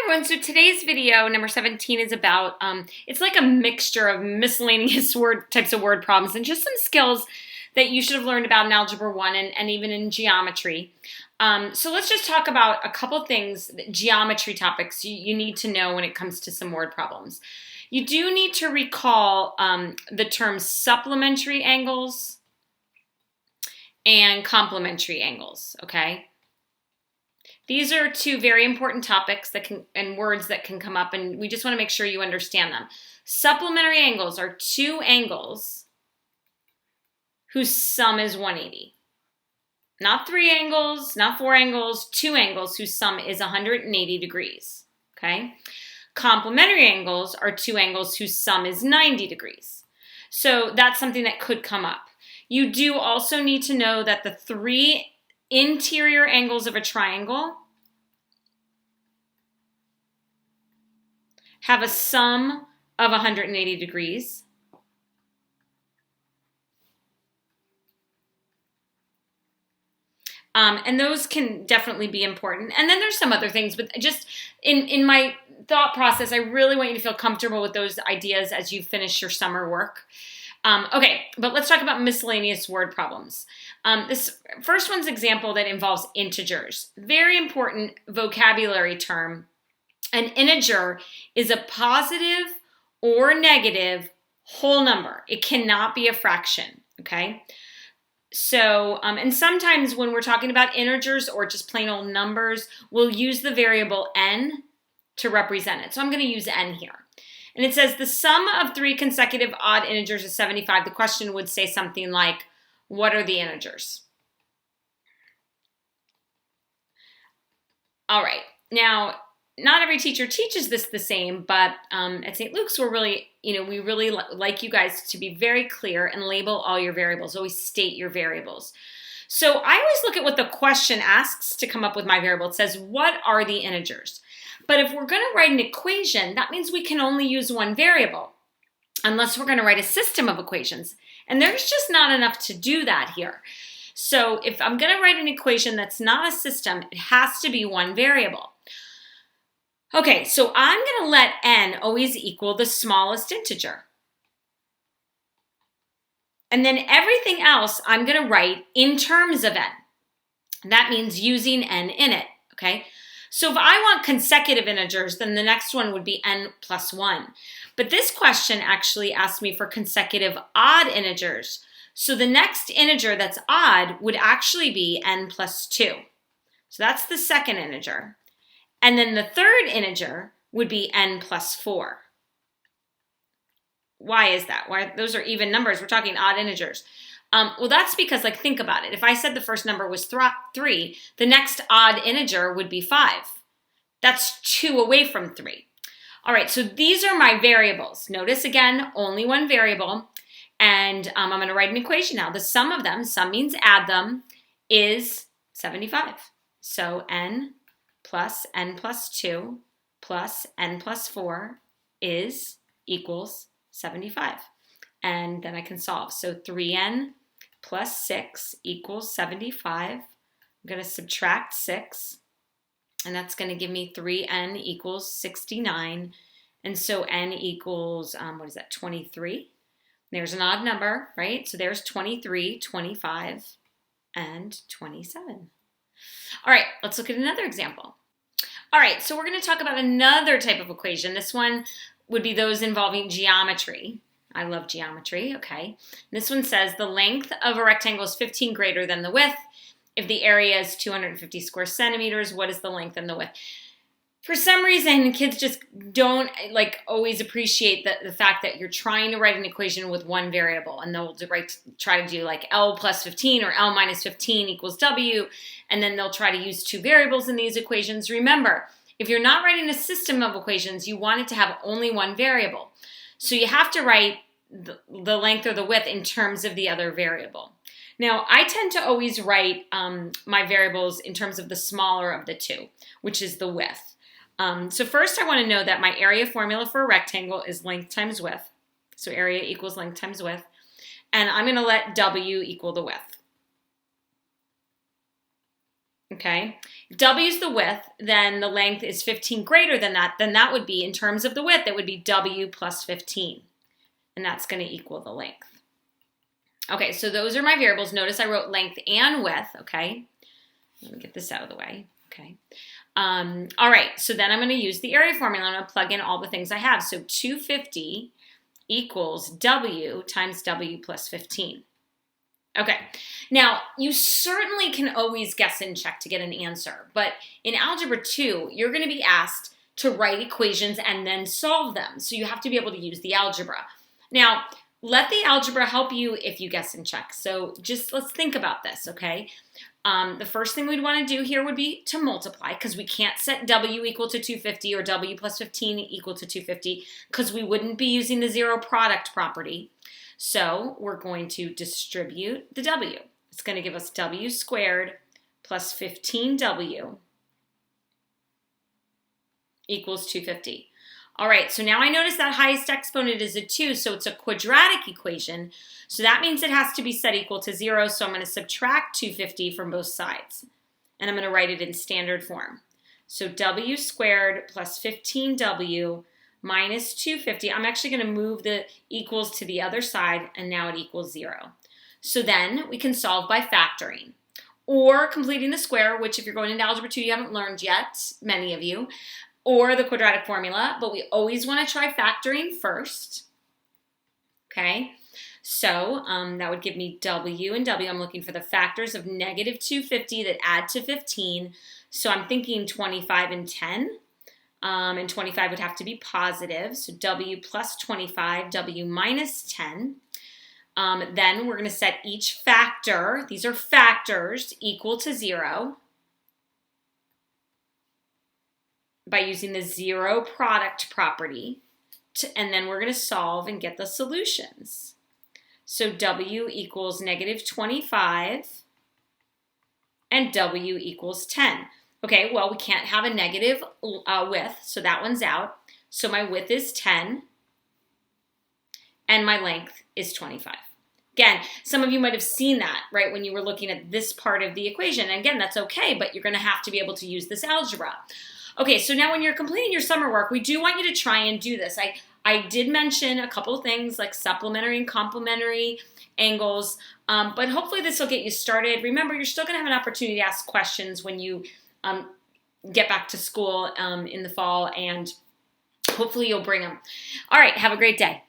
everyone, so today's video, number 17, is about, it's like a mixture of miscellaneous types of word problems and just some skills that you should have learned about in Algebra 1 and even in geometry. So let's just talk about a couple things, geometry topics you need to know when it comes to some word problems. You do need to recall the terms supplementary angles and complementary angles, okay? These are two very important topics and words that can come up, and we just want to make sure you understand them. Supplementary angles are two angles whose sum is 180. Not three angles, not four angles, two angles whose sum is 180 degrees, okay? Complementary angles are two angles whose sum is 90 degrees. So that's something that could come up. You do also need to know that the three interior angles of a triangle have a sum of 180 degrees. And those can definitely be important. And then there's some other things, but just in my thought process, I really want you to feel comfortable with those ideas as you finish your summer work. Okay, but let's talk about miscellaneous word problems. This first one's example that involves integers. Very important vocabulary term. An integer is a positive or negative whole number. It cannot be a fraction, okay? So, and sometimes when we're talking about integers or just plain old numbers, we'll use the variable n to represent it. So I'm going to use n here. And it says the sum of three consecutive odd integers is 75. The question would say something like, what are the integers? All right. Now, not every teacher teaches this the same, but at St. Luke's, we really like you guys to be very clear and label all your variables. Always state your variables. So I always look at what the question asks to come up with my variable. It says, what are the integers? But if we're going to write an equation, that means we can only use one variable, unless we're going to write a system of equations. And there's just not enough to do that here. So if I'm going to write an equation that's not a system, it has to be one variable. Okay, so I'm going to let n always equal the smallest integer. And then everything else I'm going to write in terms of n. That means using n in it, okay? So if I want consecutive integers, then the next one would be n plus 1. But this question actually asked me for consecutive odd integers. So the next integer that's odd would actually be n plus 2. So that's the second integer. And then the third integer would be n plus 4. Why is that? Why? Those are even numbers. We're talking odd integers. Well, that's because, think about it. If I said the first number was 3, the next odd integer would be 5. That's 2 away from 3. All right, so these are my variables. Notice, again, only one variable. And I'm going to write an equation now. The sum of them, sum means add them, is 75. So n plus 2 plus n plus 4 equals 75. And then I can solve. So 3n plus 6 equals 75. I'm going to subtract 6, and that's going to give me 3n equals 69. And so n equals, 23? There's an odd number, right? So there's 23, 25, and 27. All right, let's look at another example. All right, so we're going to talk about another type of equation. This one would be those involving geometry. I love geometry, okay. This one says the length of a rectangle is 15 greater than the width. If the area is 250 square centimeters, what is the length and the width? For some reason, kids just don't always appreciate the fact that you're trying to write an equation with one variable, and they'll try to do L plus 15 or L minus 15 equals W, and then they'll try to use two variables in these equations. Remember, if you're not writing a system of equations, you want it to have only one variable. So you have to write the length or the width in terms of the other variable. Now, I tend to always write my variables in terms of the smaller of the two, which is the width. So first I want to know that my area formula for a rectangle is length times width. So area equals length times width. And I'm going to let W equal the width. okay? If W is the width, then the length is 15 greater than that, then that would be, in terms of the width, it would be W plus 15. And that's going to equal the length. Okay, so those are my variables. Notice I wrote length and width, okay? Let me get this out of the way, okay? All right, so then I'm going to use the area formula. I'm going to plug in all the things I have. So 250 equals W times W plus 15. Okay, now you certainly can always guess and check to get an answer, but in Algebra 2, you're going to be asked to write equations and then solve them. So you have to be able to use the algebra. Now, let the algebra help you if you guess and check. So just let's think about this, okay? The first thing we'd want to do here would be to multiply, because we can't set W equal to 250 or W plus 15 equal to 250 because we wouldn't be using the zero product property. So we're going to distribute the W. It's going to give us W squared plus 15W equals 250. All right, so now I notice that highest exponent is a 2, so it's a quadratic equation. So that means it has to be set equal to 0, so I'm going to subtract 250 from both sides. And I'm going to write it in standard form. So W squared plus 15W minus 250. I'm actually going to move the equals to the other side, and now it equals 0. So then we can solve by factoring, or completing the square, which if you're going into Algebra 2 you haven't learned yet, many of you, or the quadratic formula, but we always want to try factoring first. Okay, so that would give me W and W. I'm looking for the factors of negative 250 that add to 15. So I'm thinking 25 and 10. And 25 would have to be positive. So W plus 25, W minus 10. Then we're going to set each factor, these are factors, equal to 0 by using the zero product property. And then we're going to solve and get the solutions. So W equals negative 25 and W equals 10. Okay, well, we can't have a negative width, so that one's out. So my width is 10, and my length is 25. Again, some of you might have seen that, right, when you were looking at this part of the equation. And again, that's okay, but you're going to have to be able to use this algebra. Okay, so now when you're completing your summer work, we do want you to try and do this. I did mention a couple of things like supplementary and complementary angles, but hopefully this will get you started. Remember, you're still going to have an opportunity to ask questions when you get back to school in the fall, and hopefully you'll bring them. All right, have a great day.